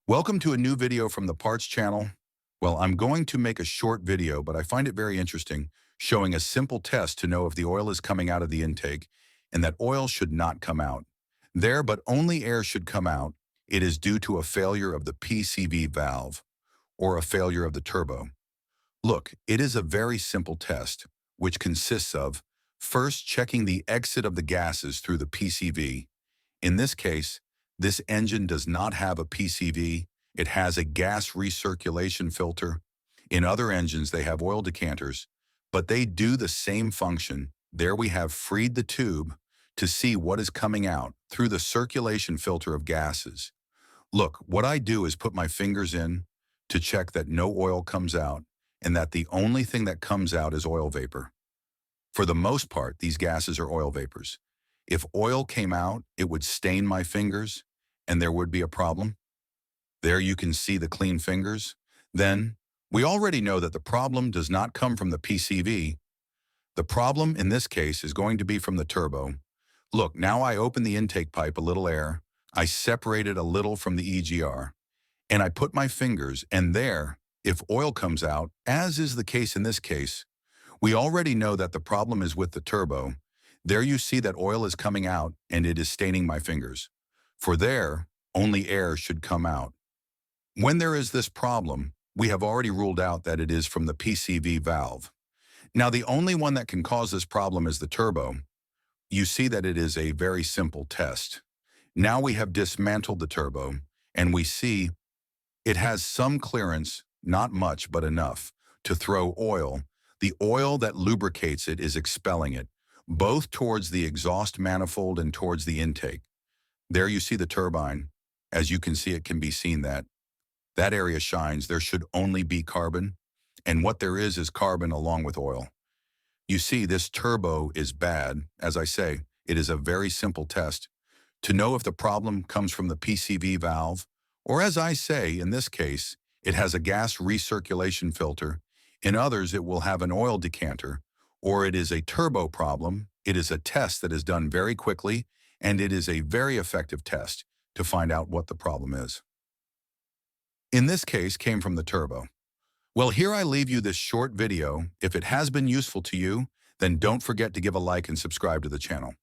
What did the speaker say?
Welcome to a new video from the Parts channel. Well, I'm going to make a short video, but I find it very interesting, showing a simple test to know if the oil is coming out of the intake and that oil should not come out. But only air should come out. It is due to a failure of the PCV valve or a failure of the turbo. Look, it is a very simple test, which consists of first checking the exit of the gases through the PCV. In this case, this engine does not have a PCV. It has a gas recirculation filter. In other engines, they have oil decanters, but they do the same function. There we have freed the tube to see what is coming out through the circulation filter of gases. Look, what I do is put my fingers in to check that no oil comes out and that the only thing that comes out is oil vapor. For the most part, these gases are oil vapors. If oil came out, it would stain my fingers and there would be a problem. There you can see the clean fingers. Then, we already know that the problem does not come from the PCV. The problem in this case is going to be from the turbo. Look, now I open the intake pipe a little air, I separate it a little from the EGR, and I put my fingers, and there, if oil comes out, as is the case in this case, we already know that the problem is with the turbo. There you see that oil is coming out and it is staining my fingers. For there, only air should come out. When there is this problem, we have already ruled out that it is from the PCV valve. Now the only one that can cause this problem is the turbo. You see that it is a very simple test. Now we have dismantled the turbo and we see it has some clearance, not much but enough, to throw oil. The oil that lubricates it is expelling it, both towards the exhaust manifold and towards the intake. There you see the turbine. As you can see, it can be seen that that area shines. There should only be carbon, and what there is carbon along with oil. You see, this turbo is bad. As I say, it is a very simple test to know if the problem comes from the PCV valve, or as I say, in this case, it has a gas recirculation filter. In others, it will have an oil decanter, or it is a turbo problem. It is a test that is done very quickly, and it is a very effective test to find out what the problem is. In this case, came from the turbo. Well, here I leave you this short video. If it has been useful to you, then don't forget to give a like and subscribe to the channel.